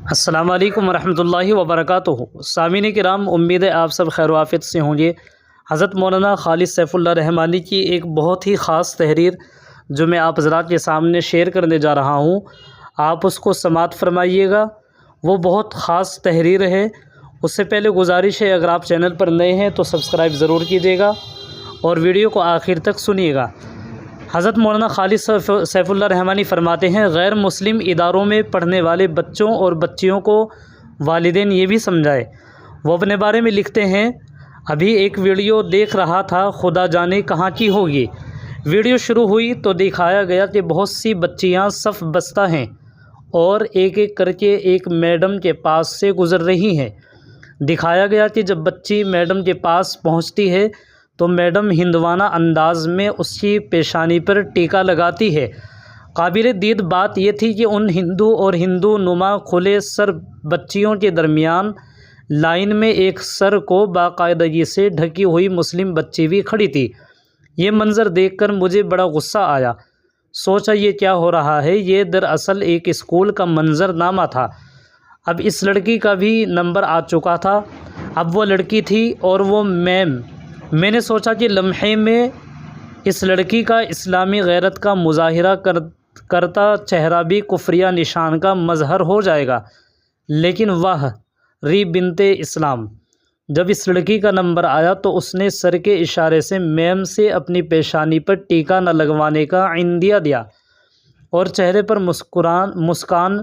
السلام علیکم ورحمۃ اللہ وبرکاتہ۔ سامعین کرام، امید ہے آپ سب خیر و عافیت سے ہوں گے۔ حضرت مولانا خالد سیف اللہ رحمانی کی ایک بہت ہی خاص تحریر جو میں آپ حضرات کے سامنے شیئر کرنے جا رہا ہوں، آپ اس کو سماعت فرمائیے گا۔ وہ بہت خاص تحریر ہے۔ اس سے پہلے گزارش ہے، اگر آپ چینل پر نئے ہیں تو سبسکرائب ضرور کیجیے گا اور ویڈیو کو آخر تک سنیے گا۔ حضرت مولانا خالد سیف اللہ رحمانی فرماتے ہیں، غیر مسلم اداروں میں پڑھنے والے بچوں اور بچیوں کو والدین یہ بھی سمجھائے۔ وہ اپنے بارے میں لکھتے ہیں، ابھی ایک ویڈیو دیکھ رہا تھا، خدا جانے کہاں کی ہوگی۔ ویڈیو شروع ہوئی تو دکھایا گیا کہ بہت سی بچیاں صف بستہ ہیں اور ایک ایک کر کے ایک میڈم کے پاس سے گزر رہی ہیں۔ دکھایا گیا کہ جب بچی میڈم کے پاس پہنچتی ہے تو میڈم ہندوانہ انداز میں اس کی پیشانی پر ٹیکا لگاتی ہے۔ قابل دید بات یہ تھی کہ ان ہندو اور ہندو نما کھلے سر بچیوں کے درمیان لائن میں ایک سر کو باقاعدگی سے ڈھکی ہوئی مسلم بچی بھی کھڑی تھی۔ یہ منظر دیکھ کر مجھے بڑا غصہ آیا۔ سوچا یہ کیا ہو رہا ہے؟ یہ دراصل ایک اسکول کا منظر نامہ تھا۔ اب اس لڑکی کا بھی نمبر آ چکا تھا۔ اب وہ لڑکی تھی اور وہ میم۔ میں نے سوچا کہ لمحے میں اس لڑکی کا اسلامی غیرت کا مظاہرہ کرتا چہرہ بھی کفریہ نشان کا مظہر ہو جائے گا، لیکن واہ ری بنت اسلام، جب اس لڑکی کا نمبر آیا تو اس نے سر کے اشارے سے میم سے اپنی پیشانی پر ٹیکا نہ لگوانے کا عندیہ دیا اور چہرے پر مسکان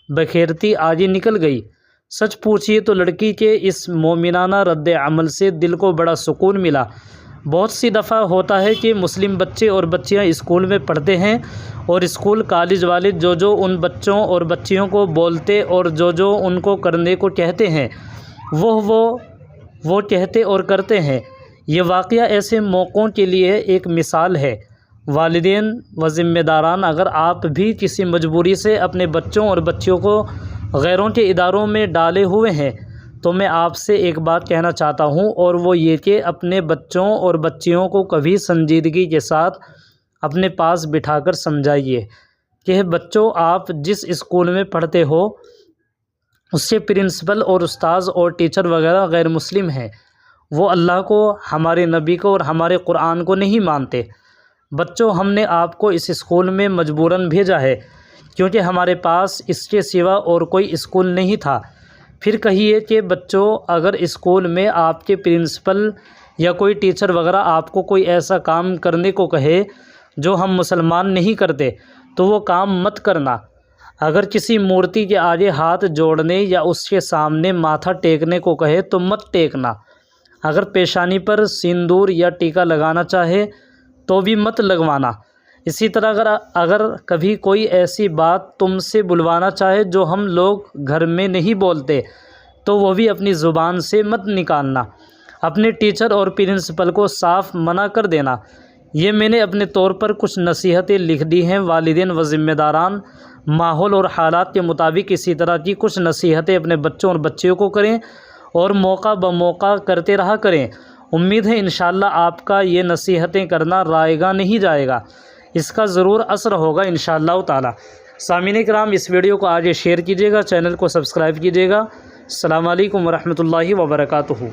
بکھیرتی آگے نکل گئی۔ سچ پوچھیے تو لڑکی کے اس مومنانہ رد عمل سے دل کو بڑا سکون ملا۔ بہت سی دفعہ ہوتا ہے کہ مسلم بچے اور بچیاں اسکول میں پڑھتے ہیں اور اسکول کالج والے جو ان بچوں اور بچیوں کو بولتے اور جو ان کو کرنے کو کہتے ہیں وہ کہتے اور کرتے ہیں۔ یہ واقعہ ایسے موقعوں کے لیے ایک مثال ہے۔ والدین و ذمہ داران، اگر آپ بھی کسی مجبوری سے اپنے بچوں اور بچیوں کو غیروں کے اداروں میں ڈالے ہوئے ہیں تو میں آپ سے ایک بات کہنا چاہتا ہوں، اور وہ یہ کہ اپنے بچوں اور بچیوں کو کبھی سنجیدگی کے ساتھ اپنے پاس بٹھا کر سمجھائیے کہ بچوں، آپ جس اسکول میں پڑھتے ہو اس کے پرنسپل اور استاذ اور ٹیچر وغیرہ غیر مسلم ہیں۔ وہ اللہ کو، ہمارے نبی کو اور ہمارے قرآن کو نہیں مانتے۔ بچوں، ہم نے آپ کو اس اسکول میں مجبوراً بھیجا ہے کیونکہ ہمارے پاس اس کے سوا اور کوئی اسکول نہیں تھا۔ پھر کہیے کہ بچوں، اگر اسکول میں آپ کے پرنسپل یا کوئی ٹیچر وغیرہ آپ کو کوئی ایسا کام کرنے کو کہے جو ہم مسلمان نہیں کرتے تو وہ کام مت کرنا۔ اگر کسی مورتی کے آگے ہاتھ جوڑنے یا اس کے سامنے ماتھا ٹیکنے کو کہے تو مت ٹیکنا۔ اگر پیشانی پر سندور یا ٹیکا لگانا چاہے تو بھی مت لگوانا۔ اسی طرح اگر کبھی کوئی ایسی بات تم سے بلوانا چاہے جو ہم لوگ گھر میں نہیں بولتے تو وہ بھی اپنی زبان سے مت نکالنا۔ اپنے ٹیچر اور پرنسپل کو صاف منع کر دینا۔ یہ میں نے اپنے طور پر کچھ نصیحتیں لکھ دی ہیں۔ والدین و ذمہ داران ماحول اور حالات کے مطابق اسی طرح کی کچھ نصیحتیں اپنے بچوں اور بچیوں کو کریں اور موقع بموقع کرتے رہا کریں۔ امید ہے انشاءاللہ آپ کا یہ نصیحتیں کرنا رائے گا نہیں جائے گا، اس کا ضرور اثر ہوگا انشاءاللہ تعالی۔ سامعین کرام، اس ویڈیو کو آگے شیئر کیجیے گا، چینل کو سبسکرائب کیجیے گا۔ السلام علیکم ورحمۃ اللہ وبرکاتہ۔